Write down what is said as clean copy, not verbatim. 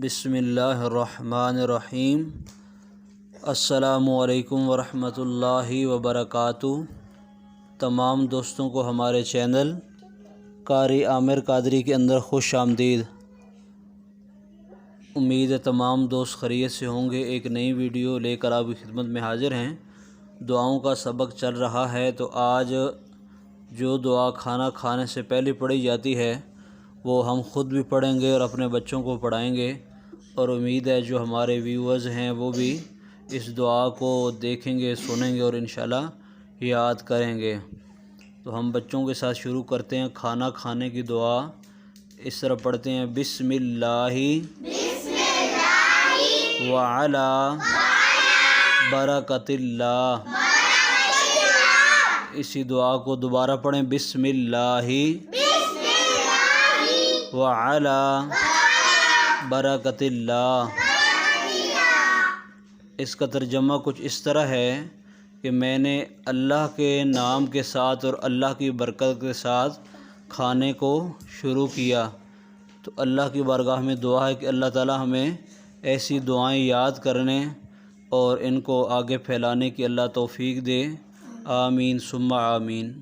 بسم اللہ الرحمن الرحیم۔ السلام علیکم ورحمۃ اللہ وبرکاتہ۔ تمام دوستوں کو ہمارے چینل قاری عامر قادری کے اندر خوش آمدید۔ امید ہے تمام دوست خیریت سے ہوں گے۔ ایک نئی ویڈیو لے کر آپ کی خدمت میں حاضر ہیں۔ دعاؤں کا سبق چل رہا ہے، تو آج جو دعا کھانا کھانے سے پہلے پڑھی جاتی ہے وہ ہم خود بھی پڑھیں گے اور اپنے بچوں کو پڑھائیں گے، اور امید ہے جو ہمارے ویورز ہیں وہ بھی اس دعا کو دیکھیں گے، سنیں گے اور انشاءاللہ یاد کریں گے۔ تو ہم بچوں کے ساتھ شروع کرتے ہیں۔ کھانا کھانے کی دعا اس طرح پڑھتے ہیں: بسم اللہ وعلی برکت اللہ۔ اسی دعا کو دوبارہ پڑھیں: بسم اللہ وعلی برکت اللہ۔ اس کا ترجمہ کچھ اس طرح ہے کہ میں نے اللہ کے نام کے ساتھ اور اللہ کی برکت کے ساتھ کھانے کو شروع کیا۔ تو اللہ کی بارگاہ میں دعا ہے کہ اللہ تعالی ہمیں ایسی دعائیں یاد کرنے اور ان کو آگے پھیلانے کی اللہ توفیق دے۔ آمین ثم آمین۔